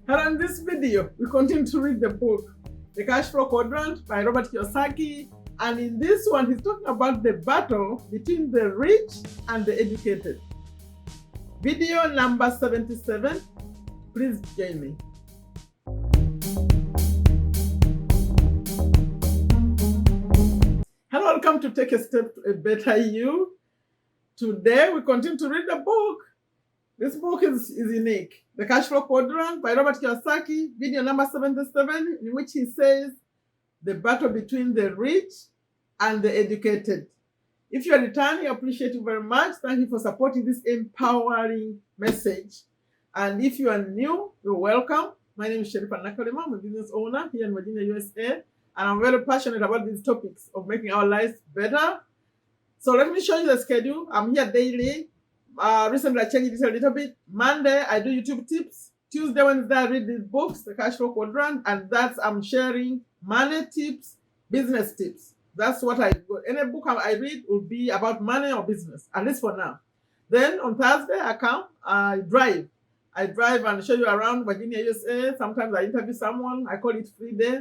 Hello, in this video, we continue to read the book, The Cashflow Quadrant by Robert Kiyosaki. And in this one, he's talking about the battle between the rich and the educated. Video number 77. Please join me. Hello, welcome to Take a Step to a Better You. Today, we continue to read the book. This book is unique. The Cashflow Quadrant by Robert Kiyosaki, video number 77, in which he says the battle between the rich and the educated. If you are returning, I appreciate you very much. Thank you for supporting this empowering message. And if you are new, you're welcome. My name is Sherifa Nakalema. I'm a business owner here in Virginia, USA. And I'm very passionate about these topics of making our lives better. So let me show you the schedule. I'm here daily. Recently, I changed it a little bit. Monday, I do YouTube tips. Tuesday, Wednesday, I read these books, The Cashflow Quadrant, and I'm sharing money tips, business tips. That's what I do. Any book I read will be about money or business, at least for now. Then on Thursday, I drive. I drive and show you around Virginia, USA. Sometimes I interview someone. I call it free day.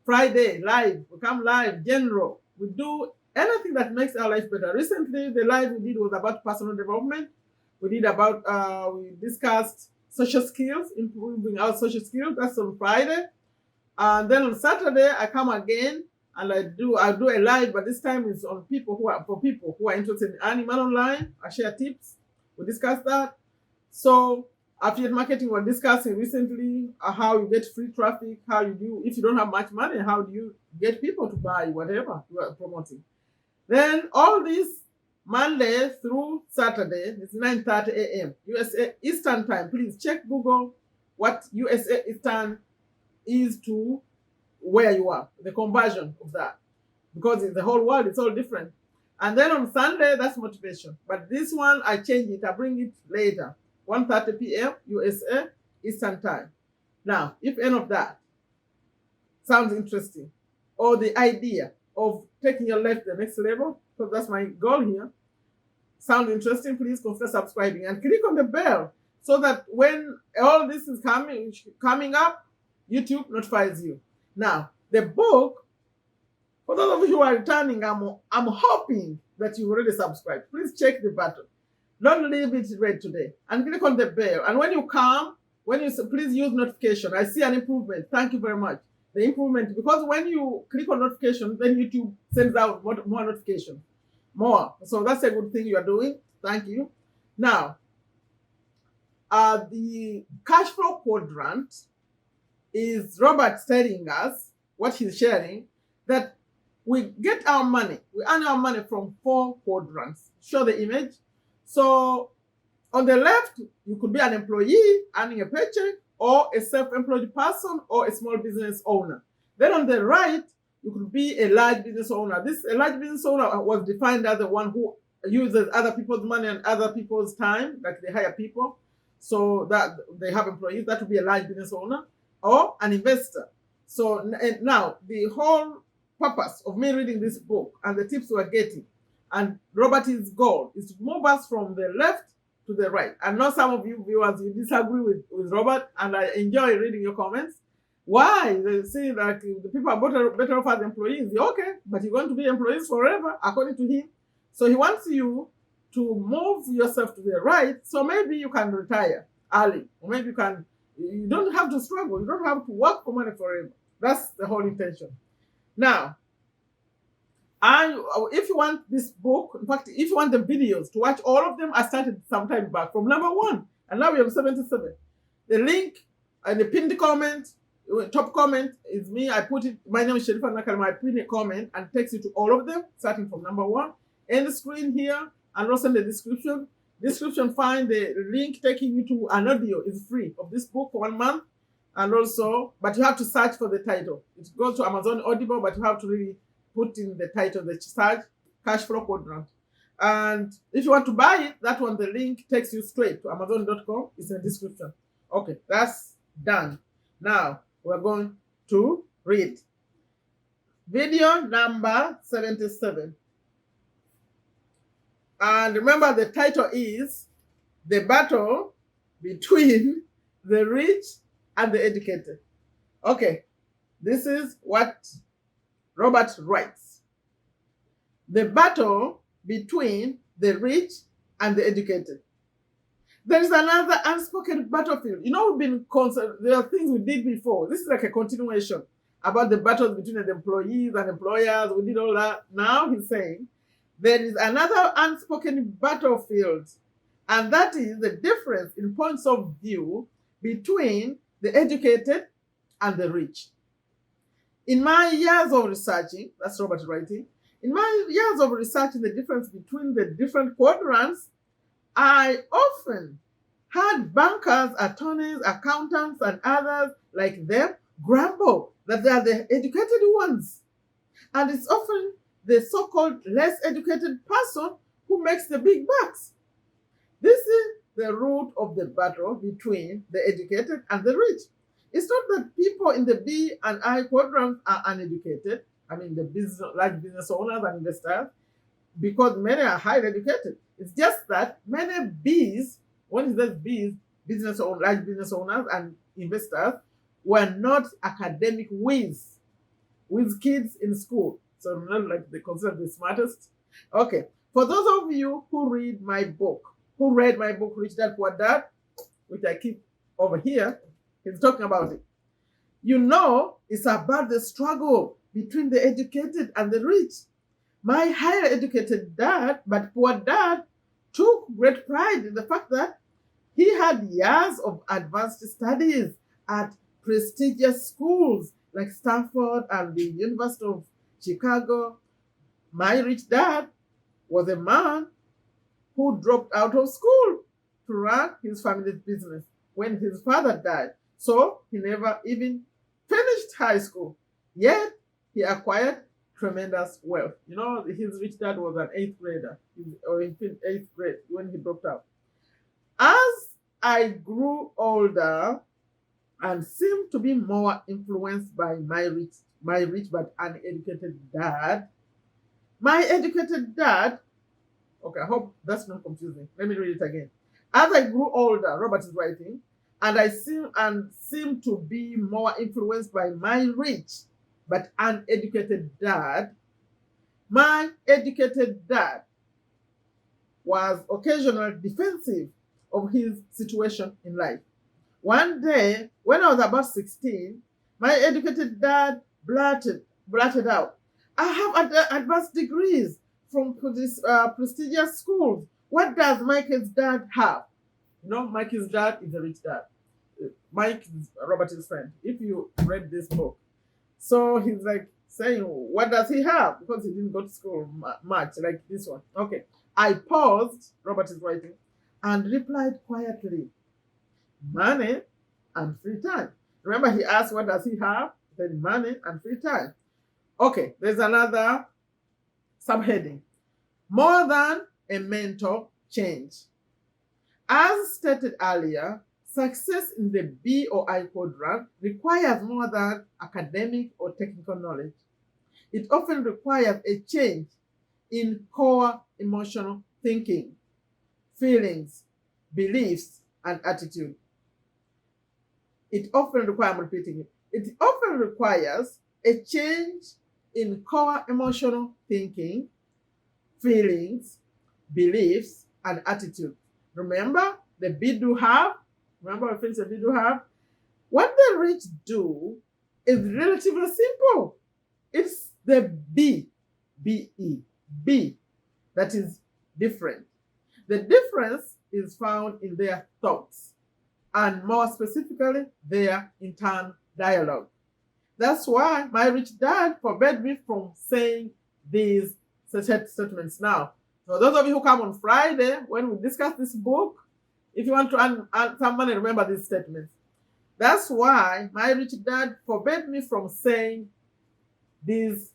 Friday, live. We come live, general. We do anything that makes our life better. Recently, the live we did was about personal development. We discussed social skills, improving our social skills. That's on Friday. And then on Saturday, I come again and I do a live, but this time it's on people who are interested in earning money online. I share tips. We discuss that. So affiliate marketing, we're discussing recently how you get free traffic, how you do, if you don't have much money, how do you get people to buy whatever you are promoting. Then all this Monday through Saturday, it's 9:30 a.m. USA Eastern time. Please check Google what USA Eastern is to where you are, the conversion of that. Because in the whole world, it's all different. And then on Sunday, that's motivation. But this one, I change it. I bring it later. 1:30 p.m. USA Eastern time. Now, if any of that sounds interesting, or the idea of taking your life to the next level, because that's my goal here, sound interesting, please consider subscribing and click on the bell so that when all this is coming up, YouTube notifies you. Now, the book, for those of you who are returning, I'm hoping that you already subscribed. Please check the button. Don't leave it read today. And click on the bell. And when you come, please use notification. I see an improvement. Thank you very much. The improvement, because when you click on notification, then YouTube sends out more notification. More. So that's a good thing you are doing. Thank you. Now, the cash flow quadrant is Robert telling us what he's sharing, that we get our money, we earn our money from 4 quadrants. Show the image. So on the left, you could be an employee earning a paycheck, or a self-employed person, or a small business owner. Then on the right, you could be a large business owner. A large business owner was defined as the one who uses other people's money and other people's time, like they hire people, so that they have employees. That would be a large business owner, or an investor. So now, the whole purpose of me reading this book and the tips we're getting, and Robert's goal, is to move us from the left to the right. I know some of you viewers, you disagree with Robert, and I enjoy reading your comments. Why? They say that the people are better off as employees. Okay, but you're going to be employees forever, according to him. So he wants you to move yourself to the right, so maybe you can retire early, or maybe you don't have to struggle. You don't have to work for money forever. That's the whole intention. Now, and if you want this book, in fact, if you want the videos to watch all of them, I started some time back from number 1, and now we have 77. The link and the pinned comment, top comment is me. I put it. My name is Sherifa Nakalema. I pin a comment and takes you to all of them, starting from number 1. In the screen here, and also in the description. Find the link taking you to an audio. Is free of this book for 1 month, and also, but you have to search for the title. It goes to Amazon Audible, but you have to really put in the title, the search, Cashflow Quadrant. And if you want to buy it, that one, the link takes you straight to Amazon.com. It's in the description. Okay, that's done. Now, we're going to read video number 77. And remember, the title is The Battle Between the Rich and the educated. Okay, this is what Robert writes. The battle between the rich and the educated. There is another unspoken battlefield. We've been concerned. There are things we did before. This is like a continuation about the battles between the employees and employers. We did all that. Now he's saying there is another unspoken battlefield, and that is the difference in points of view between the educated and the rich. In my years of researching, that's Robert writing, in my years of researching the difference between the different quadrants, I often had bankers, attorneys, accountants, and others like them grumble that they are the educated ones. And it's often the so-called less educated person who makes the big bucks. This is the root of the battle between the educated and the rich. It's not that people in the B and I quadrants are uneducated. I mean, the large business owners and investors, because many are highly educated. It's just that many Bs, when he says Bs, large business owners and investors, were not academic whiz kids in school. So not like they consider the smartest. Okay, for those of you who read my book, Rich Dad Poor Dad, which I keep over here, he's talking about it. It's about the struggle between the educated and the rich. My higher educated dad, but poor dad, took great pride in the fact that he had years of advanced studies at prestigious schools like Stanford and the University of Chicago. My rich dad was a man who dropped out of school to run his family's business when his father died. So he never even finished high school. Yet he acquired tremendous wealth. His rich dad was an 8th grader, or in 8th grade when he dropped out. As I grew older and seemed to be more influenced by my rich but uneducated dad, my educated dad, okay, I hope that's not confusing. Let me read it again. As I grew older, Robert is writing, and I seemed to be more influenced by my rich but uneducated dad, my educated dad was occasionally defensive of his situation in life. One day, when I was about 16, my educated dad blurted out, I have advanced degrees from this prestigious schools. What does Michael's dad have? Michael's dad is a rich dad. Mike is Robert's friend. If you read this book, so he's like saying, what does he have? Because he didn't go to school much like this one. Okay. I paused, Robert is writing, and replied quietly, money and free time. Remember, he asked, what does he have? He said, money and free time. Okay, there's another subheading. More than a mental change. As stated earlier, success in the B or I quadrant requires more than academic or technical knowledge. It often requires a change in core emotional thinking, feelings, beliefs, and attitude. It often requires a change in core emotional thinking, feelings, beliefs, and attitude. Remember the be do have? Remember I finished the be do have? What the rich do is relatively simple. It's the B that is different. The difference is found in their thoughts, and more specifically, their internal dialogue. That's why my rich dad forbade me from saying these statements now. For those of you who come on Friday, when we discuss this book, if you want to earn some money, remember these statements. That's why my rich dad forbade me from saying these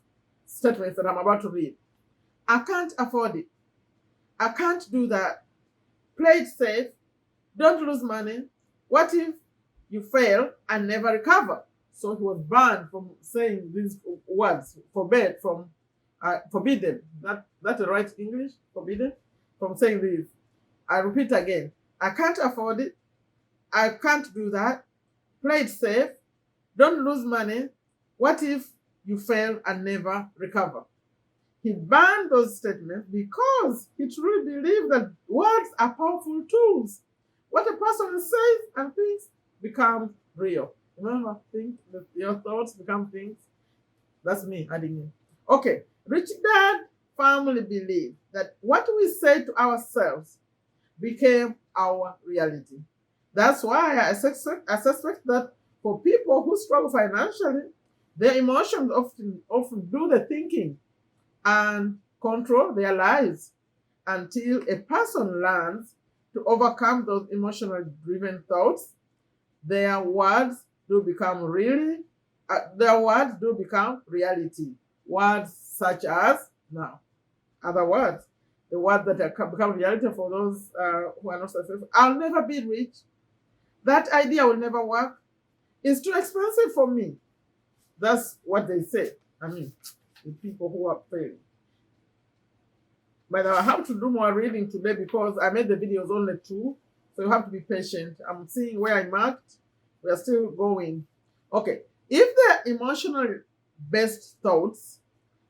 statements that I'm about to read. I can't afford it. I can't do that. Play it safe. Don't lose money. What if you fail and never recover? So he was banned from saying these words, forbidden. That's the right English? Forbidden? From saying this. I repeat again. I can't afford it. I can't do that. play it safe, don't lose money, what if you fail and never recover? He banned those statements because he truly believed that words are powerful tools. What a person says and thinks becomes real. Remember, think that your thoughts become things. That's me adding in. Okay, Rich Dad firmly believed that what we say to ourselves became our reality. That's why I suspect that for people who struggle financially, their emotions often do the thinking and control their lives until a person learns to overcome those emotional driven thoughts. Their words do become their words do become reality. Words such as now, other words, the words that become reality for those who are not successful. I'll never be rich. That idea will never work. It's too expensive for me. That's what they say. I mean, the people who are failing. But I have to do more reading today because I made the videos only 2. So you have to be patient. I'm seeing where I marked. We are still going. Okay. If they're emotionally based thoughts,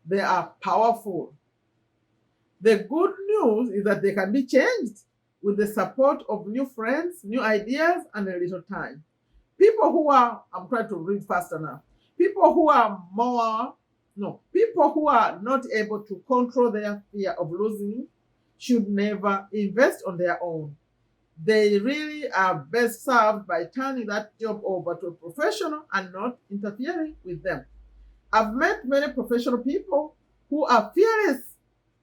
they are powerful. The good news is that they can be changed with the support of new friends, new ideas, and a little time. People who are, I'm trying to read faster now. People who are not able to control their fear of losing should never invest on their own. They really are best served by turning that job over to a professional and not interfering with them. I've met many professional people who are fearless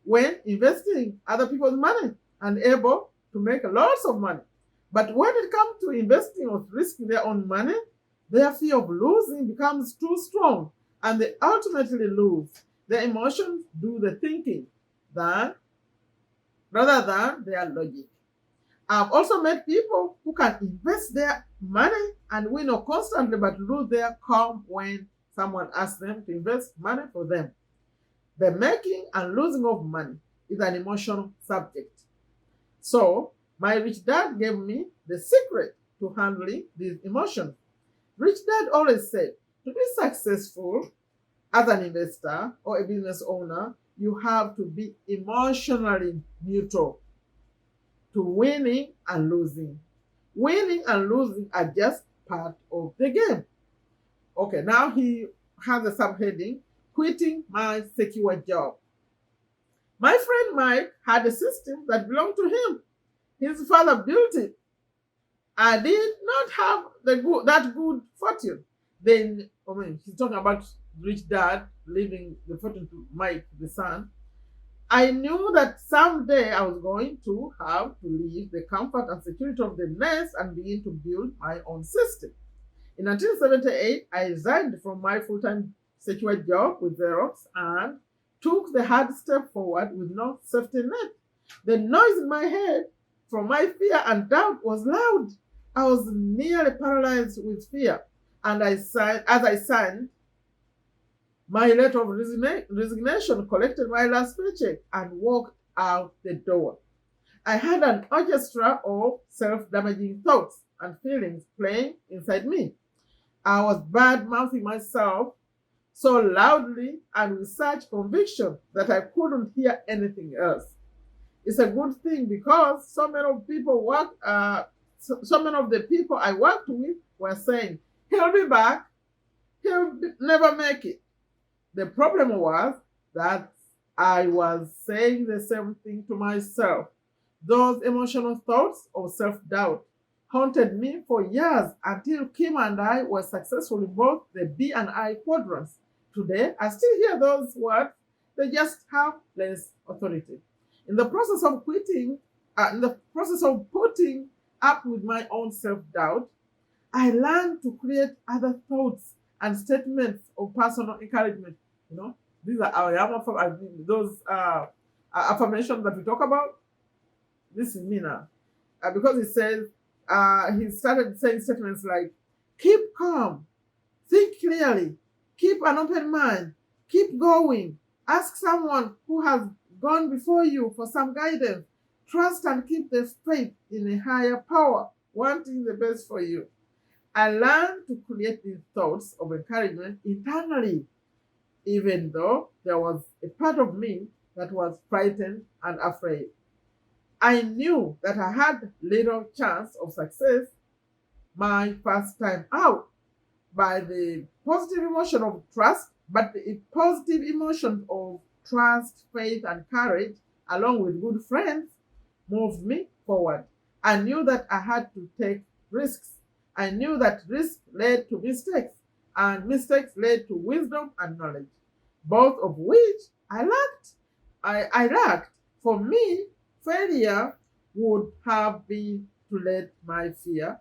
when investing other people's money and able to make lots of money. But when it comes to investing or risking their own money, their fear of losing becomes too strong and they ultimately lose. Their emotions do the thinking rather than their logic. I've also met people who can invest their money and win constantly but lose their calm when someone asks them to invest money for them. The making and losing of money is an emotional subject. So, my rich dad gave me the secret to handling these emotions. Rich dad always said, to be successful as an investor or a business owner, you have to be emotionally neutral to winning and losing. Winning and losing are just part of the game. Okay, now he has a subheading, quitting my secure job. My friend Mike had a system that belonged to him. His father built it. I did not have that good fortune. Then, he's talking about rich dad leaving the fortune to Mike, the son. I knew that someday I was going to have to leave the comfort and security of the nest and begin to build my own system. In 1978, I resigned from my full-time secure job with Xerox and took the hard step forward with no safety net. The noise in my head from my fear and doubt was loud. I was nearly paralyzed with fear, and as I signed my letter of resignation, collected my last paycheck, and walked out the door. I had an orchestra of self-damaging thoughts and feelings playing inside me. I was bad-mouthing myself so loudly and with such conviction that I couldn't hear anything else. It's a good thing because so many of the people I worked with were saying, he'll be back, he'll never make it. The problem was that I was saying the same thing to myself. Those emotional thoughts of self-doubt haunted me for years until Kim and I were successful in both the B and I quadrants. Today, I still hear those words, they just have less authority. In the process of putting up with my own self-doubt, I learned to create other thoughts and statements of personal encouragement. These are those affirmations that we talk about. This is me now. Because he says, he started saying statements like, keep calm, think clearly, keep an open mind, keep going, ask someone who has gone before you for some guidance, trust and keep the faith in a higher power, wanting the best for you. I learned to create these thoughts of encouragement internally, even though there was a part of me that was frightened and afraid. I knew that I had little chance of success my first time out by the positive emotion of trust, but the positive emotion of trust, faith, and courage, along with good friends, moved me forward. I knew that I had to take risks. I knew that risk led to mistakes, and mistakes led to wisdom and knowledge, both of which I lacked. I lacked. For me, failure would have been to let my fear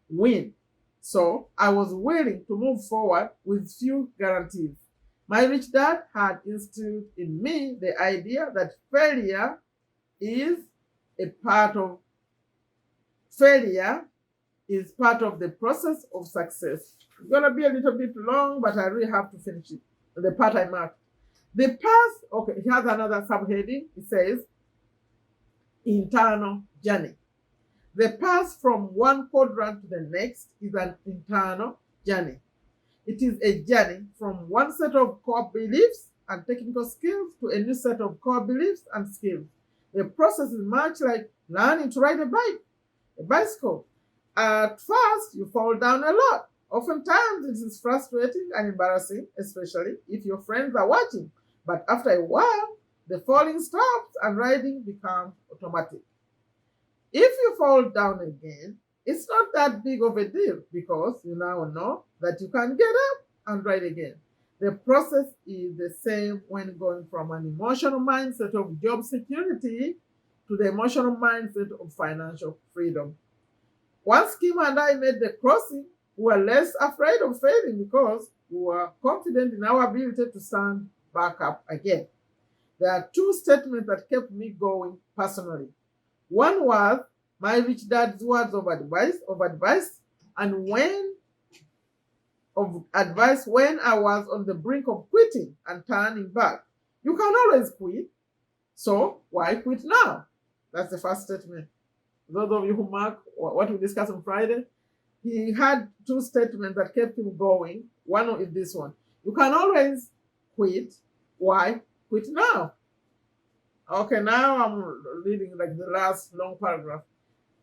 win. So I was willing to move forward with few guarantees. My rich dad had instilled in me the idea that is a part of failure is part of the process of success. It's gonna be a little bit long, but I really have to finish it. The part I marked. The past, okay, here's another subheading. It says internal journey. The path from one quadrant to the next is an internal journey. It is a journey from one set of core beliefs and technical skills to a new set of core beliefs and skills. The process is much like learning to ride a bicycle. At first, you fall down a lot. Oftentimes, it is frustrating and embarrassing, especially if your friends are watching. But after a while, the falling stops and riding becomes automatic. If you fall down again, it's not that big of a deal because you now know that you can get up and ride again. The process is the same when going from an emotional mindset of job security to the emotional mindset of financial freedom. Once Kim and I made the crossing, we were less afraid of failing because we were confident in our ability to stand back up again. There are two statements that kept me going personally. One was my rich dad's words of advice, and when I was on the brink of quitting and turning back. You can always quit, so why quit now? That's the first statement. Those of you who mark what we discussed on Friday, he had two statements that kept him going. One is this one. You can always quit. Why quit now? Okay, now I'm reading like the last long paragraph.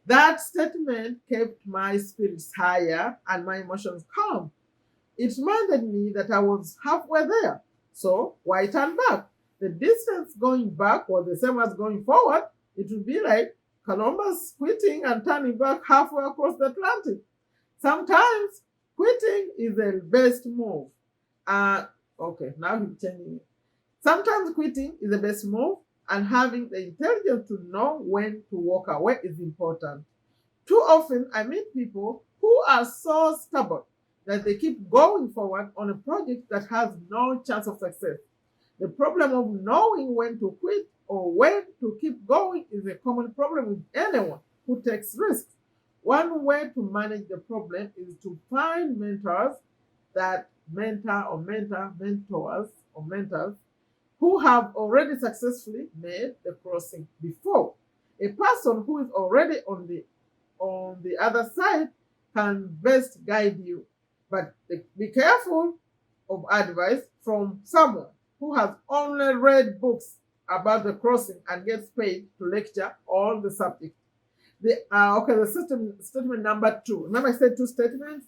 That statement kept my spirits higher and my emotions calm. It reminded me that I was halfway there. So why turn back? The distance going back was the same as going forward. It would be like Columbus quitting and turning back halfway across the Atlantic. Sometimes quitting is the best move. Okay, now he's changing it. Sometimes quitting is the best move, and having the intelligence to know when to walk away is important. Too often, I meet people who are so stubborn that they keep going forward on a project that has no chance of success. The problem of knowing when to quit or when to keep going is a common problem with anyone who takes risks. One way to manage the problem is to find mentors who have already successfully made the crossing before. A person who is already on the other side can best guide you. But be careful of advice from someone who has only read books about the crossing and gets paid to lecture on the subject. The statement number 2. Remember I said two statements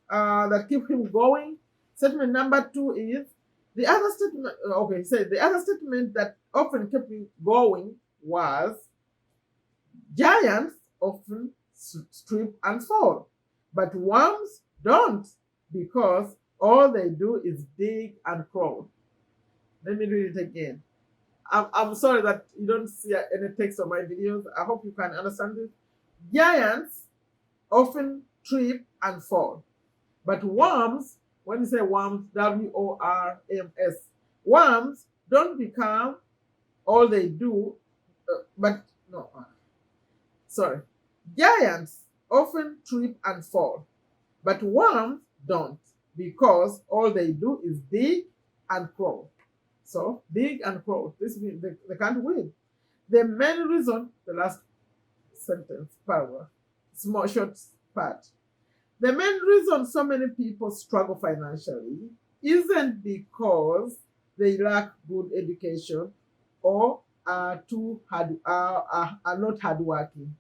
that keep him going. Statement number 2 is the other statement. Okay, he said the other statement that often kept me going was giants often strip and fall, but worms don't, because all they do is dig and crawl. Let me read it again. I'm sorry that you don't see any text on my videos. I hope you can understand it. Giants often trip and fall, but worms, when you say worms, worms, worms don't become all they do, sorry. Giants often trip and fall, but worms don't, because all they do is dig and crawl. So, dig and crawl. This means they can't win. The main reason, the last sentence, paragraph, small short part. The main reason so many people struggle financially isn't because they lack good education or are not hardworking.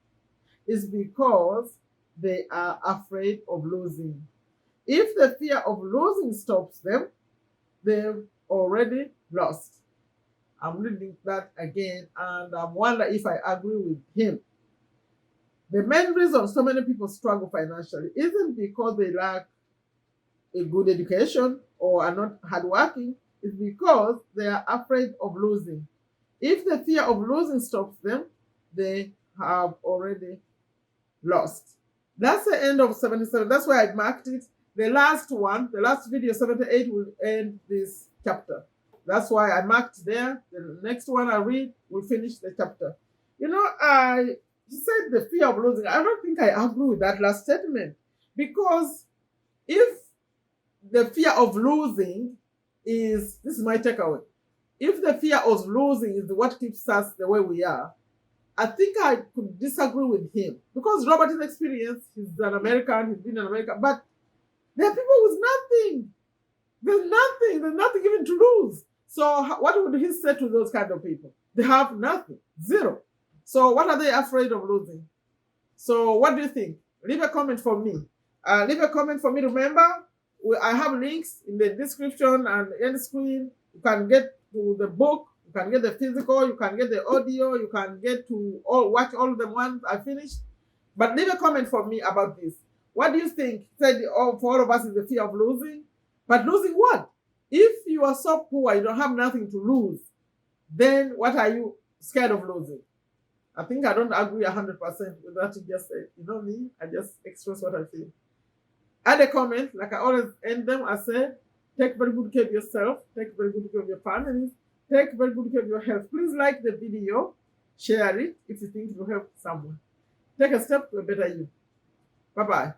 It's because they are afraid of losing. If the fear of losing stops them, they've already lost. I'm reading that again, and I'm wondering if I agree with him. The main reason so many people struggle financially isn't because they lack a good education or are not hardworking, it's because they are afraid of losing. If the fear of losing stops them, they have already lost. That's the end of 77. That's why I marked it. The last one, the last video, 78, will end this chapter. That's why I marked there. The next one I read will finish the chapter. I said the fear of losing. I don't think I agree with that last statement, because if the fear of losing this is my takeaway. If the fear of losing is what keeps us the way we are, I think I could disagree with him, because Robert is experienced. He's an American. He's been in America, but there are people with nothing. There's nothing. There's nothing even to lose. So what would he say to those kind of people? They have nothing, zero. So what are they afraid of losing? So what do you think? Leave a comment for me. Leave a comment for me. Remember, I have links in the description and end screen. You can get to the book. You can get the physical. You can get the audio. You can get to watch all of them once I finish. But leave a comment for me about this. What do you think? Said for all of us is the fear of losing. But losing what? If you are so poor, you don't have nothing to lose, then what are you scared of losing? I think I don't agree 100% with what you just said. You know me, I just express what I feel. Add a comment, like I always end them. I said, take very good care of yourself, take very good care of your families, take very good care of your health. Please like the video, share it if you think it will help someone. Take a step to a better you. Bye-bye.